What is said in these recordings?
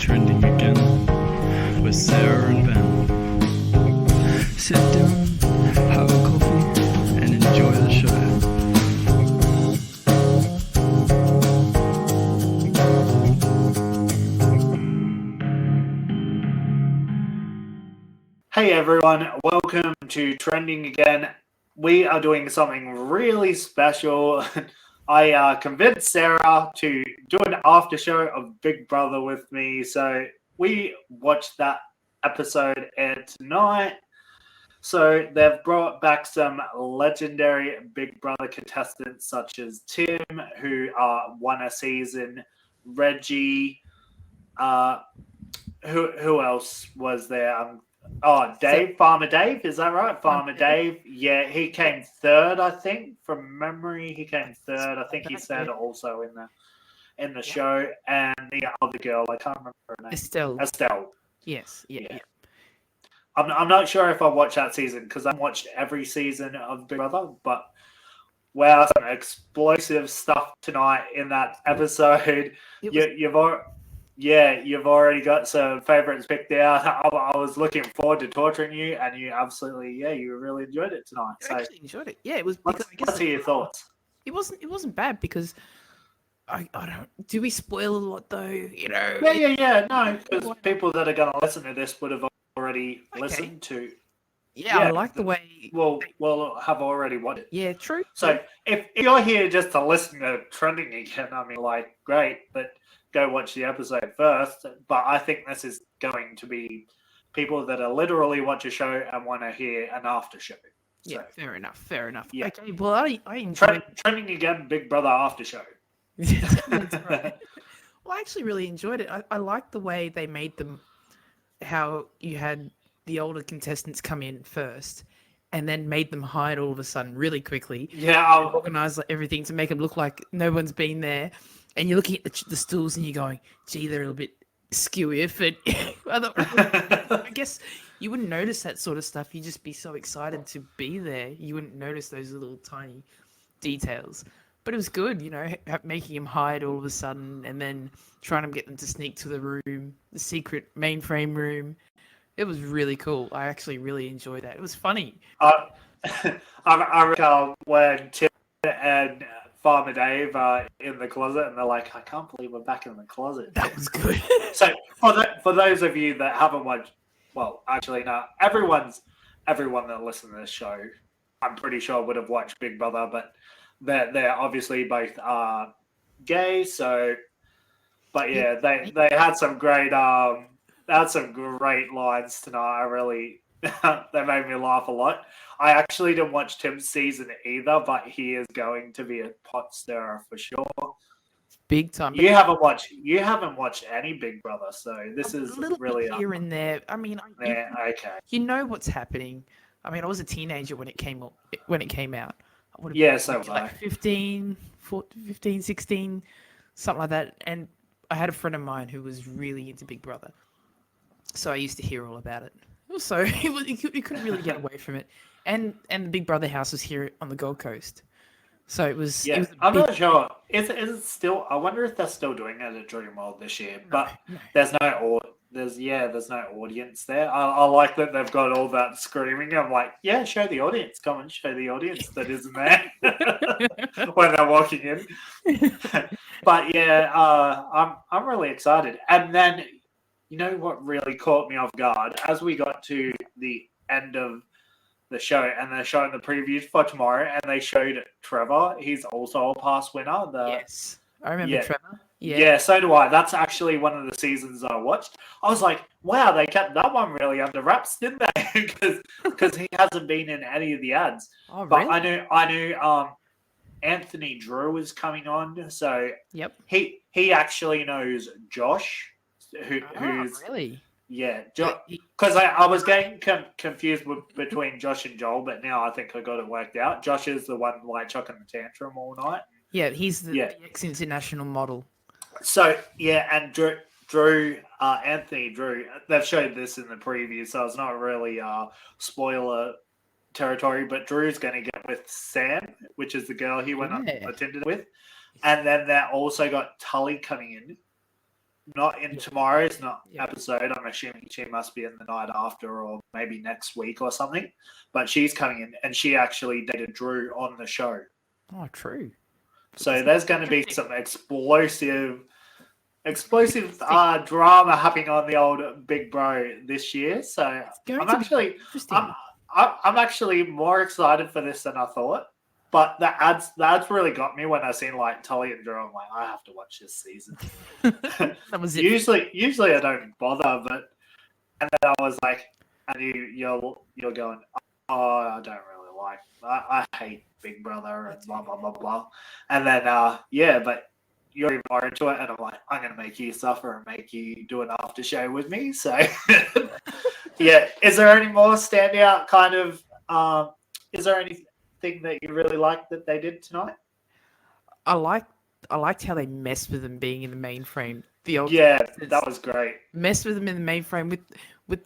Trending Again with Sarah and Ben. Sit down, have a coffee, and enjoy the show. Hey everyone, welcome to Trending Again. We are doing something really special. I convinced Sarah to do an after show of Big Brother with me, so we watched that episode tonight. So they've brought back some legendary Big Brother contestants such as Tim, who won a season, Reggie, who else was there? Dave, Farmer Dave, is that right? Farmer Dave. Yeah, he came third, I think, from memory. He came third. I think he said also in the show. And the other girl, I can't remember her name. Estelle. Yes. Yeah. I'm not sure if I watched that season because I watched every season of Big Brother, but wow, some explosive stuff tonight in that episode. You've already got some favorites picked out. I was looking forward to torturing you, and you really enjoyed it tonight. I actually enjoyed it. Yeah, it was. Let's hear your thoughts. It wasn't bad because I don't. Do we spoil a lot though? You know. Yeah. No, because people that are going to listen to this would have already listened to. Yeah, I like the way. Well, have already watched it. Yeah, true. So if you're here just to listen to Trending Again, I mean, great, but go watch the episode first. But I think this is going to be people that are literally watch a show and want to hear an after show. So, yeah, fair enough. Yeah. Okay, well, I enjoyed Trending Again, Big Brother after show. That's right. Well, I actually really enjoyed it. I liked the way they made them, how you had the older contestants come in first and then made them hide all of a sudden really quickly. Yeah. Organize everything to make them look like no one's been there. And you're looking at the stools and you're going, gee, they're a little bit skewy. But I guess you wouldn't notice that sort of stuff. You'd just be so excited to be there. You wouldn't notice those little tiny details. But it was good, making him hide all of a sudden and then trying to get them to sneak to the room, the secret mainframe room. It was really cool. I actually really enjoyed that. It was funny. I recall when Tim and Farmer Dave are in the closet and they're like, I can't believe we're back in the closet. That was good. So for those of you that haven't watched, well, actually, no, everyone that listens to this show, I'm pretty sure would have watched Big Brother, but they're obviously both gay. So, but yeah, they had some great lines tonight. I really, they made me laugh a lot. I actually didn't watch Tim's season either, but he is going to be a pot stirrer for sure. Big time. You haven't watched any Big Brother, so this is really here and there. I mean, okay. You know what's happening. I mean, I was a teenager when it came out. So was I. 15, 16, something like that. And I had a friend of mine who was really into Big Brother, so I used to hear all about it. Also, you couldn't really get away from it. And the Big Brother house was here on the Gold Coast, so it was. Yeah, I'm not sure. Is it still? I wonder if they're still doing it at Dreamworld this year. But no. There's no audience there. I like that they've got all that screaming. I'm like, yeah, show the audience. Come and show the audience that isn't there when they're walking in. But yeah, I'm really excited. And then, you know what really caught me off guard as we got to the end of the show, and they're showing the previews for tomorrow, and they showed Trevor. He's also a past winner. Yes, I remember Trevor. Yeah, so do I. That's actually one of the seasons I watched. I was like, wow, they kept that one really under wraps, didn't they? Because he hasn't been in any of the ads. Oh, but really? I knew Anthony Drew is coming on, so yep. He actually knows Josh, who's really. Yeah, because I was getting confused between Josh and Joel, but now I think I got it worked out. Josh is the one chucking the tantrum all night. Yeah, he's the ex-international model. So yeah, and Anthony Drew, they've showed this in the preview, so it's not really spoiler territory. But Drew's going to get with Sam, which is the girl he went on attended with, and then they also got Tully coming in. not in Yeah. tomorrow's Yeah. episode. I'm assuming she must be in the night after or maybe next week or something. But she's coming in, and she actually dated Drew on the show. Oh, true. So there's going to be some explosive drama happening on the old Big Bro this year. So going I'm to be actually interesting. I'm actually more excited for this than I thought. But the ads really got me when I seen like Tully and Drew. I'm like, I have to watch this season. That was it. Usually I don't bother, but and then I was like, and you're going, oh, I don't really like. I hate Big Brother and blah blah blah blah. And then but you're even more into it, and I'm like, I'm gonna make you suffer and make you do an after show with me. So yeah, is there any more standout kind of? Is there anything that you really liked that they did tonight? I liked how they messed with them being in the mainframe. The old That was great. messed with them in the mainframe with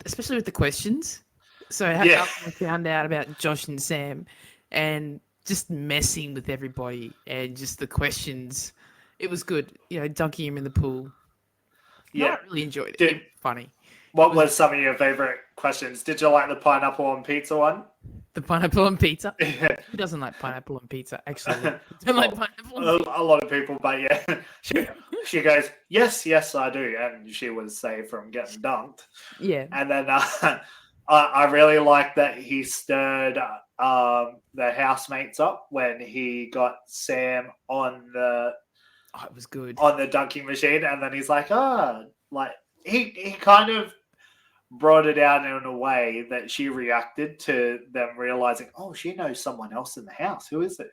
especially with the questions. So how Yeah. I found out about Josh and Sam, and just messing with everybody and just the questions. It was good, dunking him in the pool. Yeah. I really enjoyed it. Did- It was funny. What was some of your favorite questions? Did you like the pineapple on pizza one? The pineapple on pizza. Yeah. Who doesn't like pineapple on pizza? Actually, don't like pineapple on pizza. A lot of people, but yeah, she goes, yes, I do, and she was saved from getting dunked. Yeah, And then I really like that he stirred the housemates up when he got Sam on the it was good. dunking machine, and then he's like, he kind of brought it out in a way that she reacted to them realizing, oh, she knows someone else in the house. Who is it?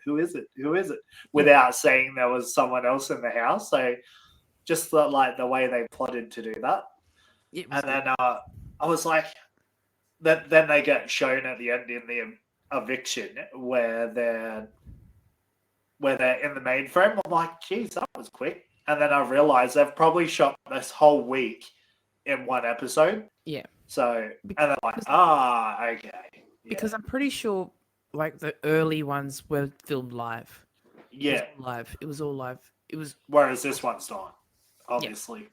Without saying there was someone else in the house. So just the way they plotted to do that. It was And then I was like, then they get shown at the end in the eviction where they're in the mainframe. I'm like, geez, that was quick. And then I realized they've probably shot this whole week in one episode. Yeah. So, and they're like, okay. Yeah. Because I'm pretty sure, like, the early ones were filmed live. Yeah. It was all live. It was. Whereas this one's not, obviously.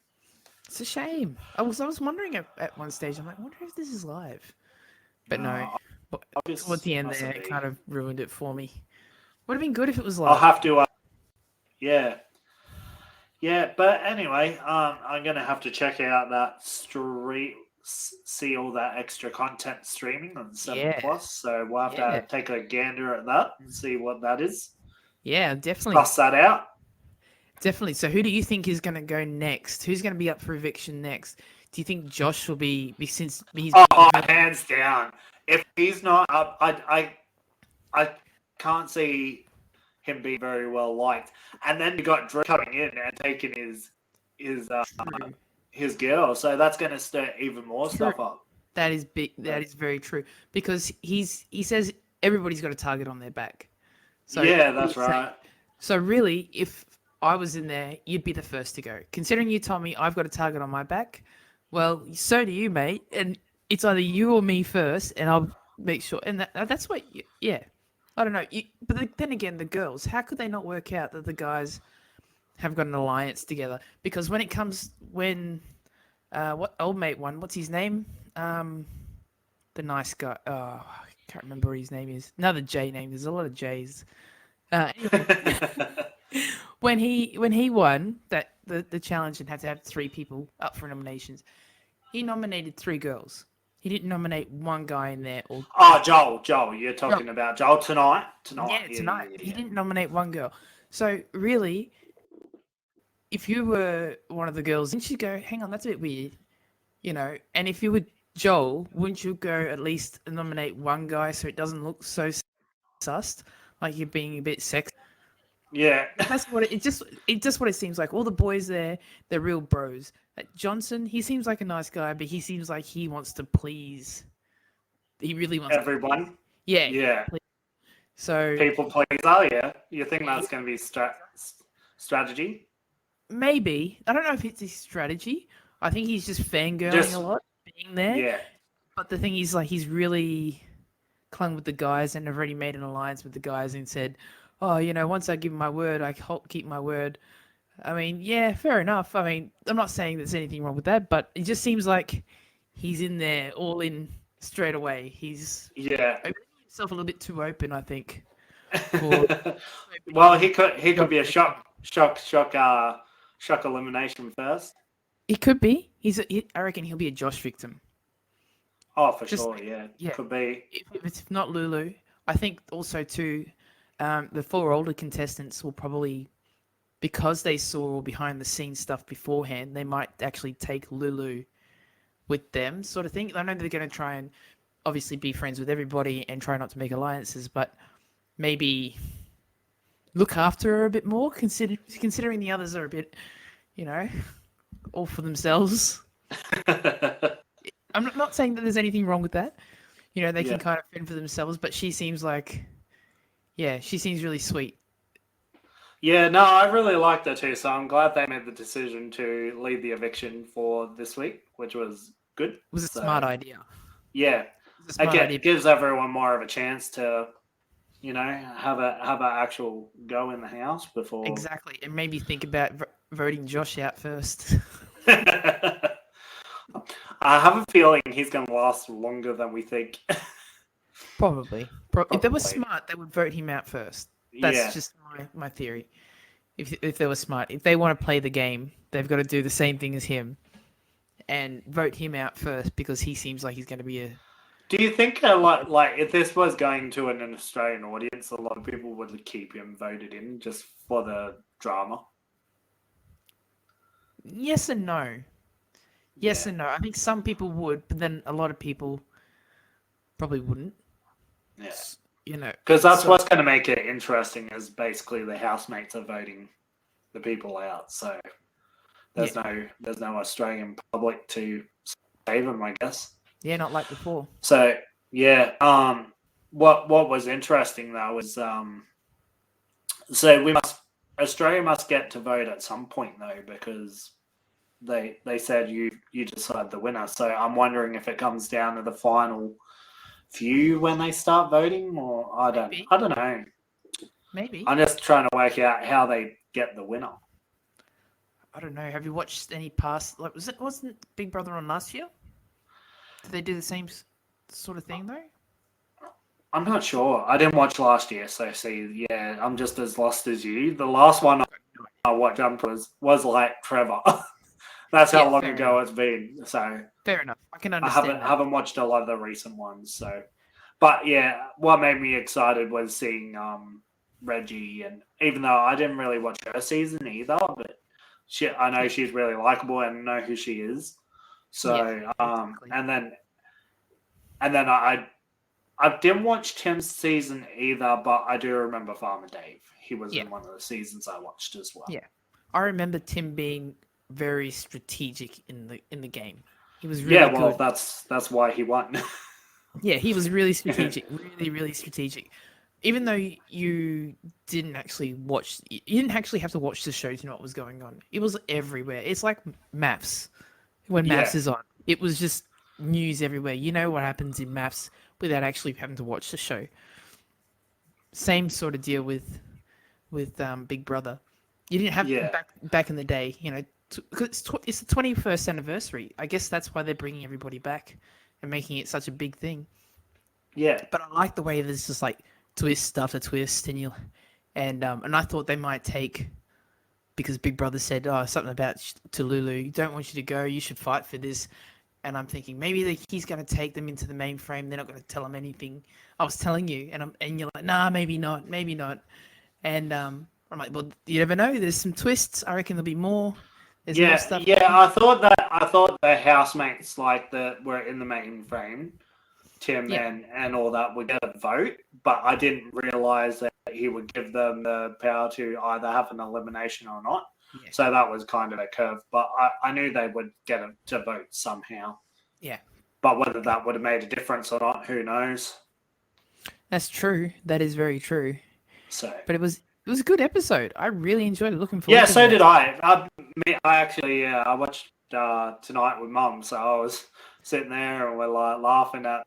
It's a shame. I was wondering at one stage. I'm like, I wonder if this is live. But no. Obviously, Towards the end there, it kind of ruined it for me. Would have been good if it was live. I'll have to. Yeah, but anyway, I'm gonna have to check out that see all that extra content streaming on 7+. So we'll have to take a gander at that and see what that is. Yeah, definitely. Cross that out. Definitely. So who do you think is going to go next? Who's going to be up for eviction next? Do you think Josh will be since he's? Hands down. If he's not up, I can't see him being very well liked. And then you got Drew coming in and taking his girl, so that's going to stir even more stuff up. That is big. That is very true, because he says everybody's got a target on their back. So yeah, that's right. So really, if I was in there, you'd be the first to go. Considering you told me I've got a target on my back, well, so do you, mate. And it's either you or me first, and I'll make sure. And that's what, yeah. I don't know. But then again, the girls, how could they not work out that the guys have got an alliance together? Because when what old mate one, what's his name? The nice guy. Oh, I can't remember what his name is. Another J name. There's a lot of J's. Anyway, when he won that the challenge and had to have 3 people up for nominations, he nominated 3 girls. He didn't nominate one guy in there. Joel, you're talking about Joel tonight. Yeah, tonight. Yeah. He didn't nominate one girl. So really, if you were one of the girls, didn't you go, hang on, that's a bit weird, And if you were Joel, wouldn't you go at least nominate one guy so it doesn't look so sussed, like you're being a bit sexy? Yeah, that's what it just what it seems like. All the boys there, they're real bros. Johnson, he seems like a nice guy, but he seems like he wants to please. He really wants everyone. Yeah. So people pleaser. Yeah, you think that's going to be strategy? Maybe. I don't know if it's his strategy. I think he's just fangirling a lot, being there. Yeah. But the thing is, like, he's really clung with the guys and have already made an alliance with the guys and said, oh, once I give my word, I keep my word. I mean, yeah, fair enough. I mean, I'm not saying there's anything wrong with that, but it just seems like he's in there all in straight away. He's Yeah. opening himself a little bit too open, I think, for Well, being he could Josh be a Victor. shock elimination first. He could be. I reckon he'll be a Josh victim. Oh, for Just sure. Yeah, yeah. could be. If it's not Lulu, I think also too, the 4 older contestants will probably, because they saw all behind the scenes stuff beforehand, they might actually take Lulu with them, sort of thing. I know they're going to try and obviously be friends with everybody and try not to make alliances, but maybe look after her a bit more, considering the others are a bit, you know, all for themselves. I'm not saying that there's anything wrong with that. You know, they Yeah. can kind of fend for themselves, but she seems like, yeah, she seems really sweet. Yeah, no, I really liked her too. So I'm glad they made the decision to lead the eviction for this week, which was good. It was a So, smart idea. Yeah, It was a smart again, idea. gives everyone more of a chance to, have a actual go in the house before. Exactly, and maybe think about voting Josh out first. I have a feeling he's going to last longer than we think. Probably. If they were Probably. smart, they would vote him out first. That's Yeah. just my theory. If they were smart, if they want to play the game, they've got to do the same thing as him and vote him out first because he seems like he's going to be a. Do you think if this was going to an Australian audience, a lot of people would keep him voted in just for the drama? Yes and no. Yes Yeah. and no. I think some people would, but then a lot of people probably wouldn't. Yeah. You know, Because that's so- what's going to make it interesting is basically the housemates are voting the people out. So there's no Australian public to save them, I guess. yeah, not like before. So yeah, what was interesting though is so Australia must get to vote at some point though because they said you decide the winner. So I'm wondering if it comes down to the final few when they start voting, or I don't know. Maybe. I'm just trying to work out how they get the winner. I don't know. Have you watched any past? Like, wasn't Big Brother on last year? Did they do the same sort of thing though? I'm not sure. I didn't watch last year, so see, yeah, I'm just as lost as you. The last one I watched was like Trevor. That's how Yeah, long fair ago enough. it's been. So Fair enough. I can I understand. haven't watched a lot of the recent ones. So, but yeah, what made me excited was seeing Reggie, and even though I didn't really watch her season either, but I know she's really likable and know who she is. So exactly. and then I didn't watch Tim's season either, but I do remember Farmer Dave. He was in one of the seasons I watched as well. Yeah. I remember Tim being very strategic in the game. He was really well, good. that's why he won. Yeah, he was really strategic, really strategic. Even though you didn't actually watch, you didn't actually have to watch the show to know what was going on. It was everywhere. It's like Maths. When Maths is on, it was just news everywhere. You know what happens in Maths without actually having to watch the show. Same sort of deal with Big Brother. You didn't have back in the day, you know, because it's the 21st anniversary. I guess that's why they're bringing everybody back and making it such a big thing. Yeah. But I like the way there's just like twist after twist, and I thought they might take, because Big Brother said something about to Lulu, don't want you to go, you should fight for this. And I'm thinking maybe he's going to take them into the mainframe. They're not going to tell them anything. I was telling you, and you're like, nah, maybe not. And I'm like, well, you never know. There's some twists. I reckon there'll be more. There's more stuff. I thought the housemates that were in the mainframe, Tim and all that, would get a vote, but I didn't realize that he would give them the power to either have an elimination or not. Yeah. So that was kind of a curve, but I knew they would get him to vote somehow. Yeah. But whether that would have made a difference or not, who knows? That's true. That is very true. So, but it was a good episode. I really enjoyed it. Looking forward. Yeah, so did I. I watched tonight with Mum, so I was sitting there and we're laughing at,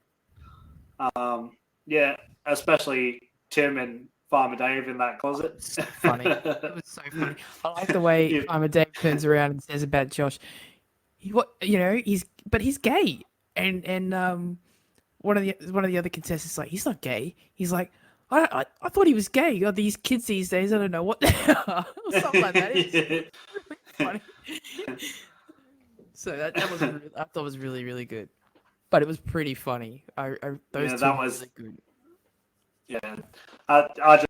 especially Tim and Farmer Dave in that closet. So funny. It was so funny. I like the way Yeah. Farmer Dave turns around and says about Josh. He's gay, and one of the other contestants like he's not gay. He's like, I thought he was gay. Oh, these kids these days, I don't know what they are. Or something like that. It's really funny. So I thought was really, really good, but it was pretty funny. Those Yeah, two that were was- really good. Yeah, I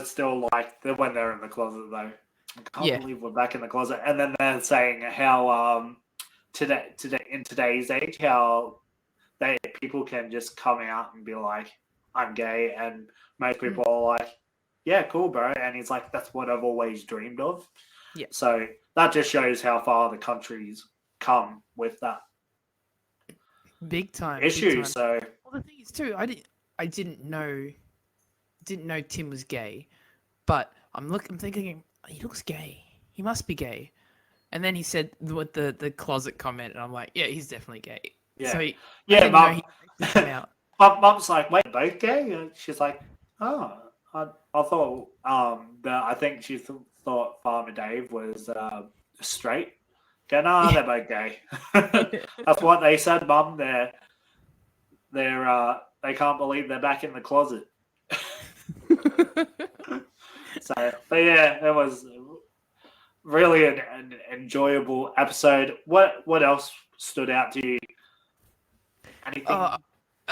still like when they're in the closet though. I can't Yeah. believe we're back in the closet, and then they're saying how today in today's age how people can just come out and be like, I'm gay, and most people are like, yeah, cool, bro, and he's like, that's what I've always dreamed of. Yeah. So that just shows how far the country's come with that Big time issue. Big time. So Well, the thing is too, I didn't know Tim was gay, but I'm thinking he looks gay. He must be gay. And then he said with the closet comment, and I'm like, yeah, he's definitely gay. yeah, So I yeah, didn't know Mum. he actually came out. Mum's like, wait, both gay? And she's like, oh, I thought I think she thought Farmer Dave was straight. Okay, no, they're both gay. That's what they said, Mum. They can't believe they're back in the closet. So, but yeah, it was really an enjoyable episode. What else stood out to you? Anything? I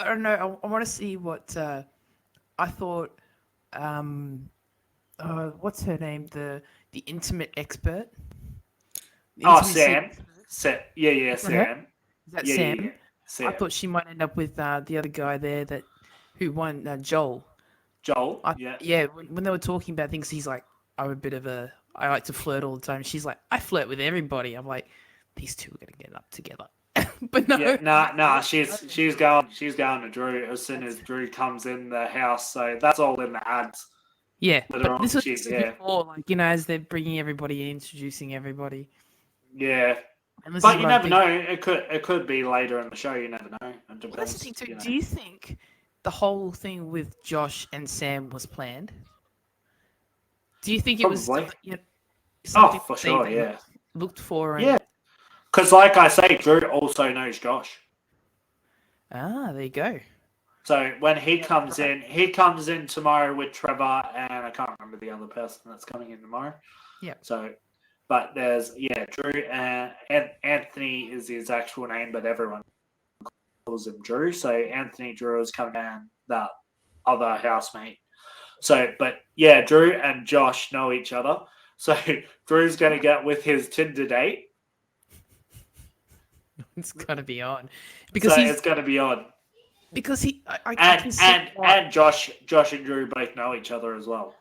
don't know. I want to see what I thought. What's her name? The intimate expert. The Oh, intimacy Sam. expert. Yeah, Sam. Is that Yeah, Sam? yeah, Sam. I thought she might end up with the other guy there who won, Joel. Joel. Yeah. When they were talking about things, he's like, I like to flirt all the time. She's like, I flirt with everybody. I'm like, these two are gonna get up together. But no, Yeah, nah. She's going to Drew as soon as Drew comes in the house. So that's all in the ads. yeah. Later But on, this was she's- just yeah. before, like, as they're bringing everybody in, introducing everybody. Yeah, And this but is you what I never think- know. It could be later in the show. You never know. It Well, depends. that's the thing too. you know. Do you think the whole thing with Josh and Sam was planned? Do you think it was Probably. something for they sure, yeah. looked for? And... Yeah, because like I say, Drew also knows Josh. Ah, there you go. So when he comes in tomorrow with Trevor, and I can't remember the other person that's coming in tomorrow. Yeah. So, but there's Drew and Anthony is his actual name, but everyone calls him Drew. So Anthony Drew is coming in, that other housemate. So, but yeah, Drew and Josh know each other. So Drew's going to get with his Tinder date. It's gotta be on So because it's going to be on. I can see why. And Josh and Drew both know each other as well.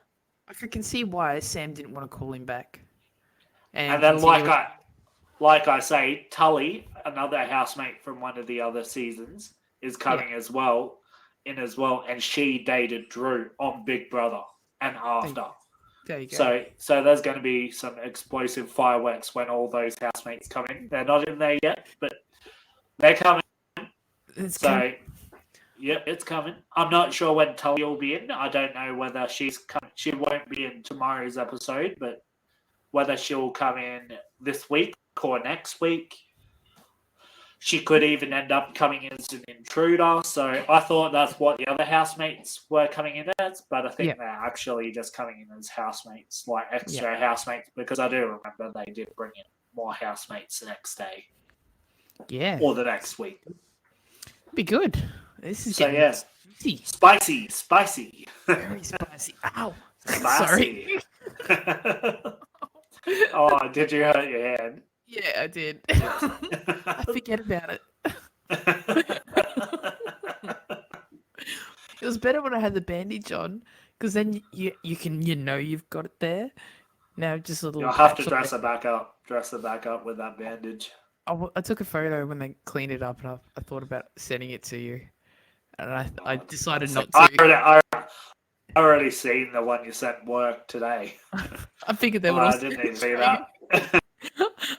I can see why Sam didn't want to call him back. And then, continue like I say, Tully, another housemate from one of the other seasons, is coming as well, and she dated Drew on Big Brother and after. there you go. So there's going to be some explosive fireworks when all those housemates come in. They're not in there yet, but they're coming. It's So, kind yeah, it's coming. I'm not sure when Tully will be in. I don't know whether she's coming. She won't be in tomorrow's episode, but whether she'll come in this week or next week. She could even end up coming in as an intruder. So I thought that's what the other housemates were coming in as, but I think Yeah. they're actually just coming in as housemates, like extra housemates, because I do remember they did bring in more housemates the next day yeah, or the next week. be good. This is So, getting yeah. spicy, Spicy. very spicy. Ow, Spicy. sorry. Oh, did you hurt your hand? Yeah, I did. I forget about it. It was better when I had the bandage on, because then you can you've got it there. Now just a little. You'll have to patch on dress it. it back up. Dress it back up with that bandage. I took a photo when they cleaned it up, and I thought about sending it to you, and I decided not I to. already seen the one you sent work today. I figured they would. I didn't even see that.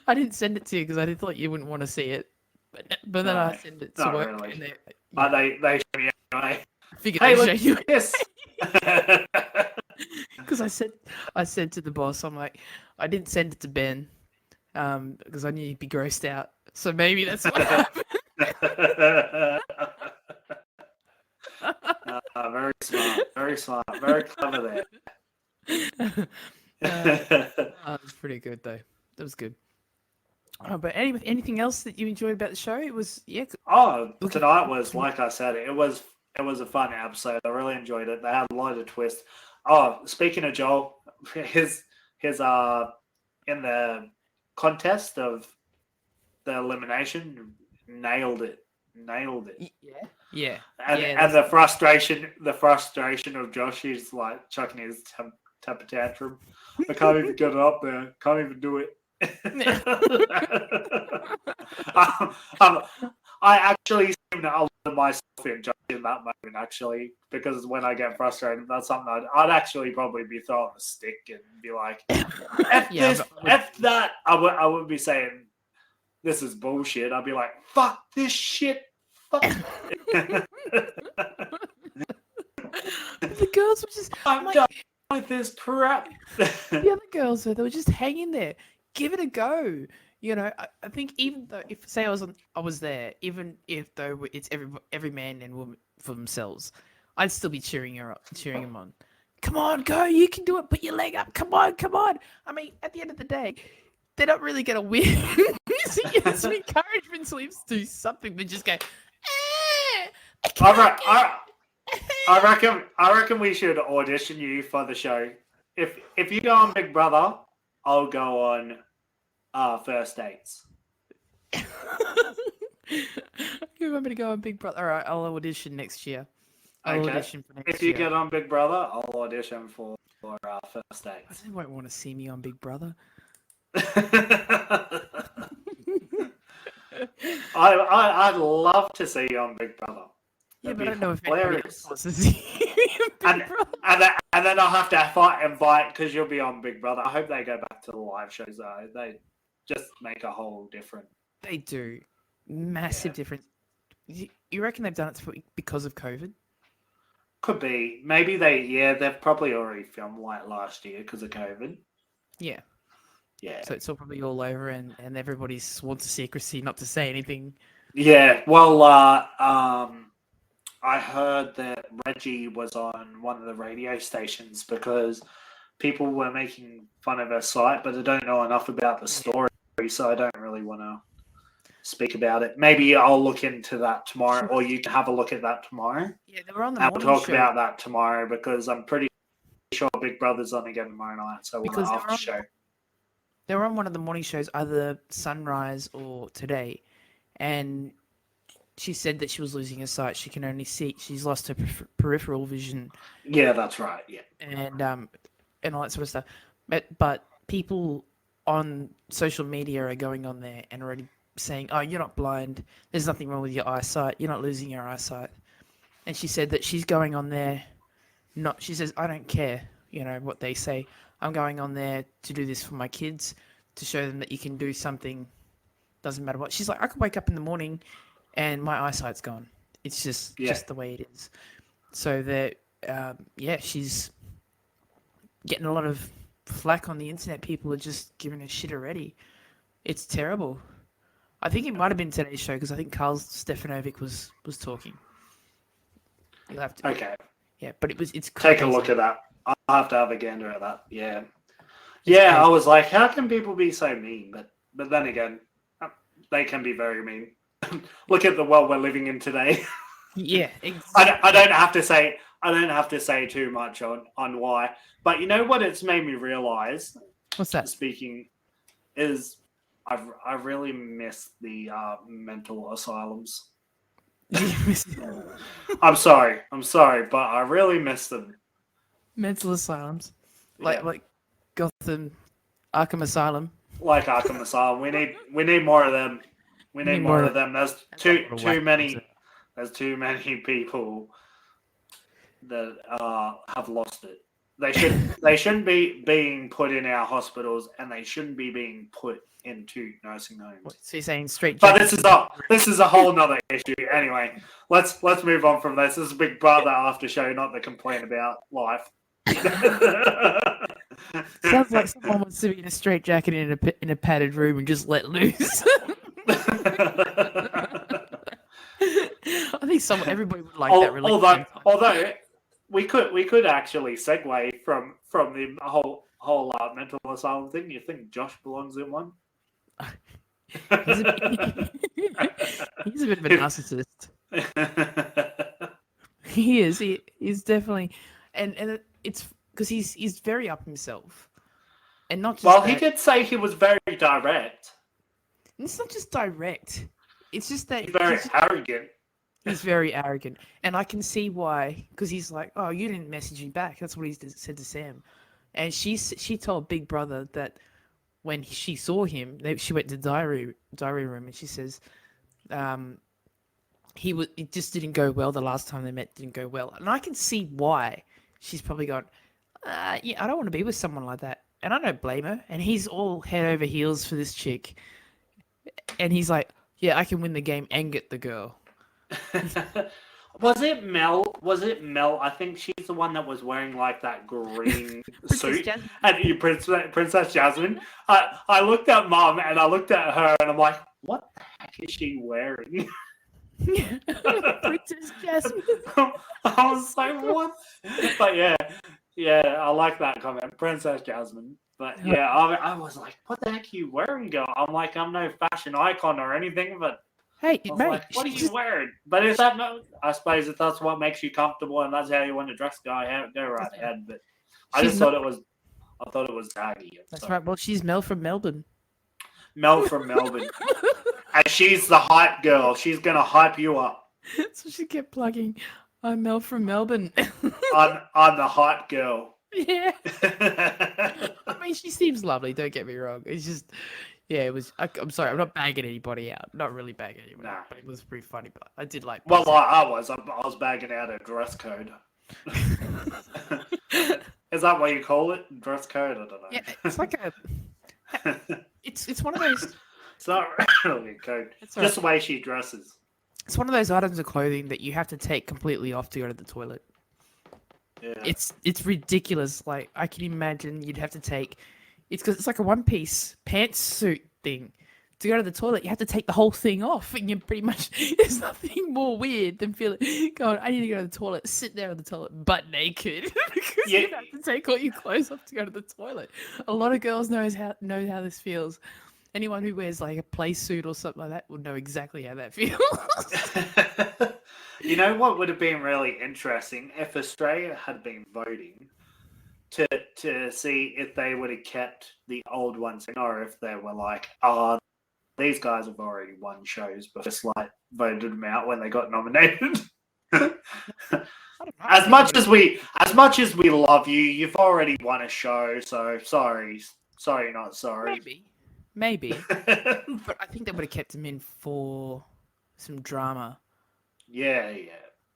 I didn't send it to you because I thought you wouldn't want to see it, but then I No, sent it to not work, really. and They show me anyway. I figured Hey, I'd look show you. at this. Because I said to the boss, I'm like, I didn't send it to Ben, because I knew he'd be grossed out. So maybe that's what happened. Very smart. Very smart. Very clever there. That was pretty good though. That was good. But anything else that you enjoyed about the show? It was Oh, tonight was, like I said, it was a fun episode. I really enjoyed it. They had a lot of twists. Oh, speaking of Joel, his in the contest of the elimination, nailed it. Yeah. And the frustration of Josh, he's like chucking his temper tantrum. I can't even get it up there. Can't even do it. I actually seem to allow myself in that moment, actually, because when I get frustrated, that's something I'd actually probably be throwing a stick and be like, F this, F that. I would be saying, this is bullshit. I'd be like, fuck this shit. Fuck. The girls were just, I'm done with this crap. the other girls, they were just hanging there. Give it a go. You know, I think even though, if say I was there, even if though it's every man and woman for themselves, I'd still be cheering them on. Come on, go! You can do it. Put your leg up. Come on. I mean, at the end of the day, they're not really gonna win. So you get some encouragement slips to something, but just go. I reckon we should audition you for the show. If you go on Big Brother, I'll go on First Dates. You remember to go on Big Brother? All right, I'll audition next year. I'll audition for next year. If you get on Big Brother, I'll audition for First Dates. They won't want to see me on Big Brother. I'd love to see you on Big Brother. Yeah, That'd but I don't know if hilarious. anybody else wants to see me on Big Brother. And then I'll have to invite because you'll be on Big Brother. I hope they go back to the live shows though. They just make a whole different. They do. Massive difference. You reckon they've done it because of COVID? Could be. Maybe they've probably already filmed like last year because of COVID. Yeah. Yeah. So it's all probably all over and everybody's sworn to secrecy not to say anything. Yeah. Well, I heard that Reggie was on one of the radio stations because people were making fun of her site, but I don't know enough about the story, so I don't really want to speak about it. Maybe I'll look into that tomorrow, or you can have a look at that tomorrow. Yeah, they were on the and morning we'll talk show. about that tomorrow because I'm pretty sure Big Brother's on again tomorrow night, so we'll have after show. They were on one of the morning shows, either Sunrise or Today, and she said that she was losing her sight. She can only see. She's lost her peripheral vision. Yeah, that's right. Yeah, and all that sort of stuff. But people on social media are going on there and already saying, "Oh, you're not blind. There's nothing wrong with your eyesight. You're not losing your eyesight." And she said that she's going on there. She says, "I don't care. You know what they say. I'm going on there to do this for my kids, to show them that you can do something. Doesn't matter what." She's like, "I could wake up in the morning and my eyesight's gone. It's just the way it is." So that, she's getting a lot of flack on the internet. People are just giving her shit already. It's terrible. I think it might have been today's show because I think Carl Stefanovic was talking. You'll have to. Okay. Yeah, but it's take crazy. a look at that. I'll have to have a gander at that. Yeah. Yeah, I was like, how can people be so mean? But then again, they can be very mean. Look at the world we're living in today. Yeah, exactly. I don't have to say too much on why. But you know what it's made me realize? What's that? Speaking is I really miss the mental asylums. I'm sorry, but I really miss them. Mental asylums, like Gotham, Arkham Asylum. Like Arkham Asylum, we need more of them. We need more of them. There's too many. There's too many people that have lost it. They shouldn't be being put in our hospitals, and they shouldn't be being put into nursing homes. So you're saying straight? But this is a whole nother issue. Anyway, let's move on from this. This is Big Brother after show, not the complaint about life. Sounds like someone wants to be in a straitjacket in a padded room and just let loose. I think everybody would like that relationship. Although we could actually segue from the whole mental asylum thing. You think Josh belongs in one? He's a bit of a narcissist. He is. He's definitely, and it's because he's very up himself, and not just. Well, he did say he was very direct. It's not just direct. It's just that He's very arrogant. He's very arrogant, and I can see why. Because he's like, "Oh, you didn't message me back." That's what he said to Sam, and she told Big Brother that when she saw him, she went to diary room, and she says, it just didn't go well. The last time they met didn't go well, and I can see why. She's probably gone, yeah, I don't want to be with someone like that, and I don't blame her. And he's all head over heels for this chick, and he's like, yeah, I can win the game and get the girl. Was it Mel? I think she's the one that was wearing like that green suit. And Princess Jasmine. I looked at Mum and I looked at her and I'm like, what the heck is she wearing? Princess Jasmine. I was like, what? But yeah, I like that comment, Princess Jasmine. But yeah, I was like, what the heck are you wearing, girl? I'm like, I'm no fashion icon or anything, but hey, I was mate, like, what are you wearing? But is that I suppose if that's what makes you comfortable and that's how you want to dress, go right ahead. But I just thought it was daggy. That's right. Well, she's Mel from Melbourne. Mel from Melbourne. And she's the hype girl. She's gonna hype you up. So she kept plugging, I'm Mel from Melbourne. I'm the hype girl. Yeah. I mean, she seems lovely, don't get me wrong. It's just, yeah, it was. I'm sorry, I'm not bagging anybody out. Not really bagging anybody out, but it was pretty funny. But I did like. Well, I was bagging out a dress code. Is that what you call it? Dress code? I don't know. Yeah, it's like a. It's one of those. It's not really a code. It's just the way she dresses. It's one of those items of clothing that you have to take completely off to go to the toilet. Yeah. It's ridiculous. Like, I can imagine you'd have to take. It's because it's like a one-piece pantsuit thing. To go to the toilet, you have to take the whole thing off, and you're pretty much. There's nothing more weird than feeling going. I need to go to the toilet. Sit there on the toilet, butt naked, because you have to take all your clothes off to go to the toilet. A lot of girls know how this feels. Anyone who wears like a play suit or something like that would know exactly how that feels. You know what would have been really interesting if Australia had been voting to see if they would have kept the old ones in, or if they were like, these guys have already won shows, but just like voted them out when they got nominated. As much as we love you, you've already won a show, so sorry, not sorry. Maybe. But I think they would have kept him in for some drama. Yeah.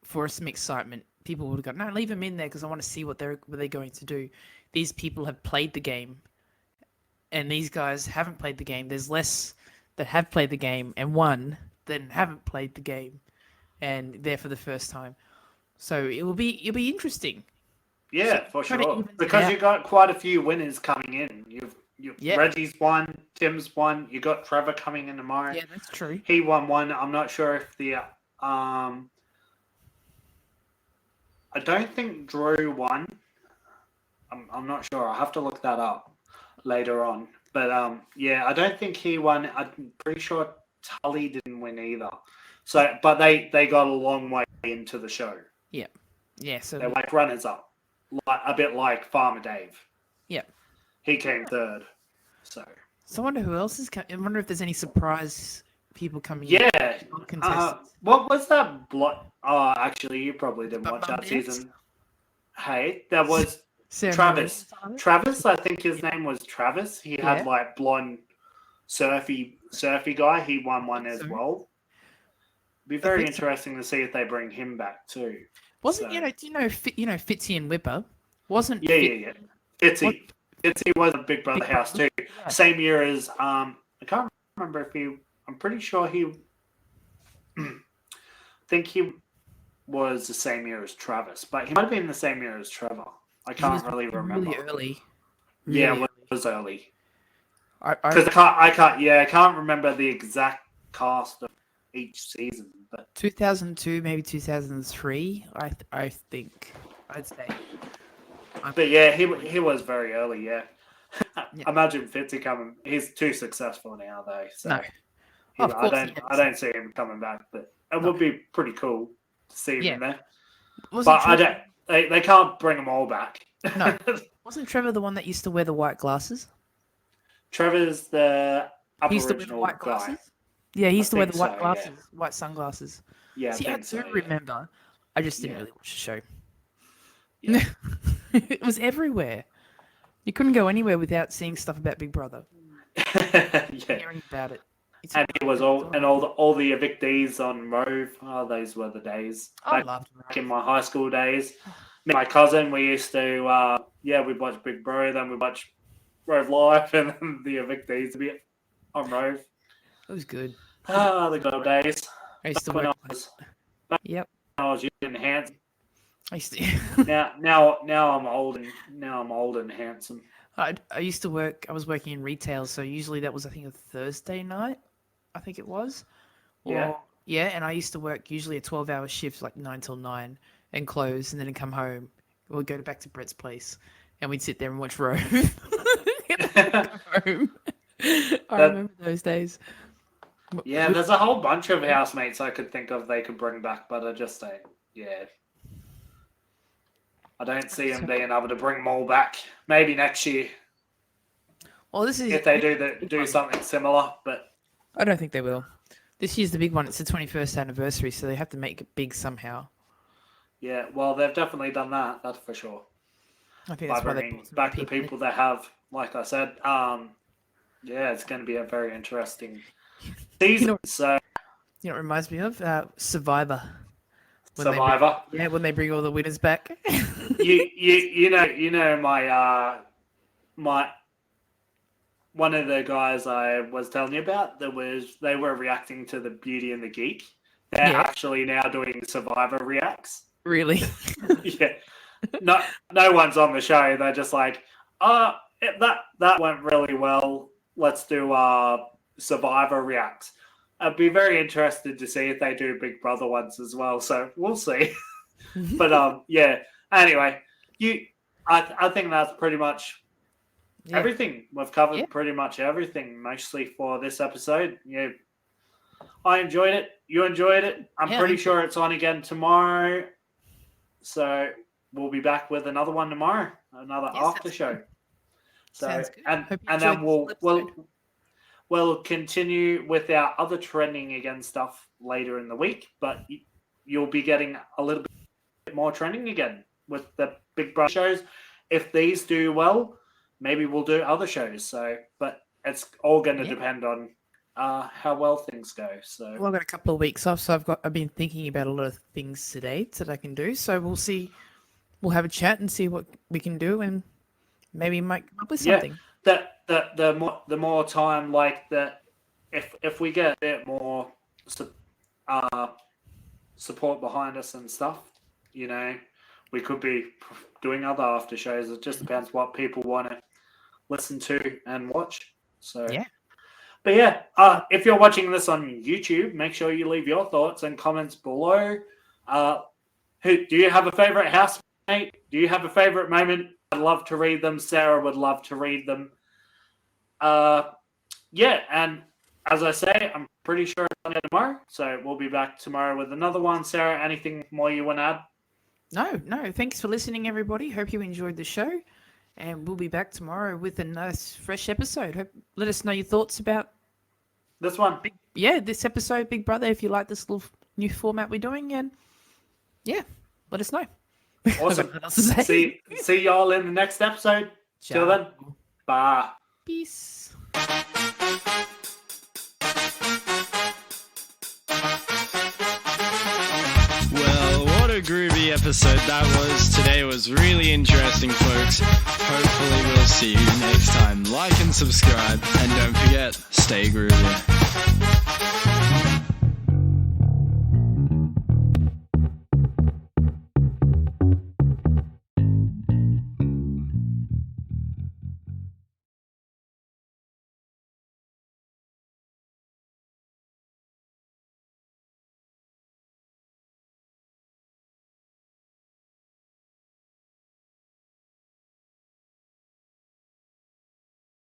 For some excitement. People would have gone, no, leave him in there because I want to see what they're going to do. These people have played the game, and these guys haven't played the game. There's less that have played the game and won than haven't played the game, and they're for the first time. So it'll be interesting. Yeah, for sure. Because you got quite a few winners coming in. Reggie's won, Tim's won. You got Trevor coming in tomorrow. Yeah, that's true. He won one. I'm not sure if the I don't think Drew won. I'm not sure. I'll have to look that up later on. But yeah, I don't think he won. I'm pretty sure Tully didn't win either. So, but they got a long way into the show. Yeah. So they're like runners up, a bit like Farmer Dave. Yeah. He came third. So I wonder who else is coming. I wonder if there's any surprise people coming in. Yeah. What was that? Actually, you probably didn't watch that season. Hey, that was Travis. Travis, I think his name was Travis. He had like blonde, surfy guy. He won one as well. Be very interesting to see if they bring him back too. Wasn't do you know Fitzy and Whipper? Wasn't yeah. Fitzy was a Big Brother house too. Yeah. Same year as I can't remember if he. I'm pretty sure he. I think he was the same year as Travis, but he might have been the same year as Trevor. I He can't was really remember. really early. Yeah, Really it was early. I Because I can't remember the exact cast of each season. But 2002, maybe 2003. I think I'd say. yeah, he was very early. Yeah. Yeah. Imagine Fitzy coming. He's too successful now, though. So No. Of I course he I is. don't see him coming back. But it No. would be pretty cool to see him Yeah. in there. Wasn't But I Trevor, don't. They can't bring them all back. No. wasn't Trevor the one that used to wear the white glasses? Trevor's the He used to wear the Aboriginal white guy. glasses. Yeah, he used to wear the think white so, yeah. glasses, white sunglasses. Yeah, See, I do so, yeah. remember. I just didn't Yeah. really watch the show. Yeah. It was everywhere. You couldn't go anywhere without seeing stuff about Big Brother, yeah. hearing about it. It's And it was all the evictees on Rove. Oh, those were the days. I Back loved in my high school days, me and my cousin, we used to we'd watch Big Bro, then we'd watch Rove Live, and then the evictees a bit on Rove. It was good. Ah, the good old days. I used to When work. Yep. I was young and handsome. I used to. Now I'm old and handsome. I used to work. I was working in retail, so usually that was, I think, a Thursday night. I think it was. Yeah. Yeah, and I used to work usually a 12-hour shift, like 9 till 9, and close, and then come home. We'd go back to Brett's place, and we'd sit there and watch Rove. Come home. I remember those days. Yeah, there's a whole bunch of housemates I could think of they could bring back, but I just don't. Yeah. I don't see them being able to bring them all back. Maybe next year Well, this is if they do something similar. But I don't think they will. This year's the big one. It's the 21st anniversary, so they have to make it big somehow. yeah, well, they've definitely done that. That's for sure. I think By that's why they bringing brought some back the people in. people they have, like I said. Yeah, it's going to be a very interesting season. know- So You know what it reminds me of? Survivor. When they Survivor. bring, when they bring all the winners back. you know my one of the guys I was telling you about, they were reacting to the Beauty and the Geek. They're Yeah. actually now doing Survivor reacts. Really? Yeah, no one's on the show. They're just like, that went really well. Let's do Survivor reacts. I'd be very interested to see if they do Big Brother ones as well. So we'll see. But yeah. Anyway, I think that's pretty much Yeah. everything. We've covered Yeah. pretty much everything, mostly for this episode. Yeah, I enjoyed it. You enjoyed it. I'm Yeah, pretty thank sure it's on again tomorrow. So we'll be back with another one tomorrow, another Yes, after sounds show. good. So Sounds good. and Hope you and then enjoyed this episode. we'll continue with our other trending again stuff later in the week, but you'll be getting a little bit more trending again with the Big Brother shows. If these do well, maybe we'll do other shows. So, but it's all going to Yeah. depend on how well things go. So, Well, I've got a couple of weeks off, so I've been thinking about a lot of things today that I can do. So we'll see. We'll have a chat and see what we can do, and maybe might come up with Yeah. something. the more time, like that, if we get a bit more support behind us and stuff, you know, we could be doing other after shows. It just depends what people want to listen to and watch. So Yeah. But yeah, if you're watching this on YouTube, make sure you leave your thoughts and comments below. Do you have a favorite housemate? Do you have a favorite moment? I'd love to read them. Sarah would love to read them. Yeah, and as I say, I'm pretty sure it's on tomorrow. So we'll be back tomorrow with another one. Sarah, anything more you want to add? No. Thanks for listening, everybody. Hope you enjoyed the show, and we'll be back tomorrow with a nice, fresh episode. Let us know your thoughts about This one. this episode, Big Brother. If you like this little new format we're doing, and let us know. Awesome. I've got nothing else to say. See y'all in the next episode. Till then, bye. Peace. Well, what a groovy episode that was. Today was really interesting, folks. Hopefully we'll see you next time. Like and subscribe, and don't forget, stay groovy.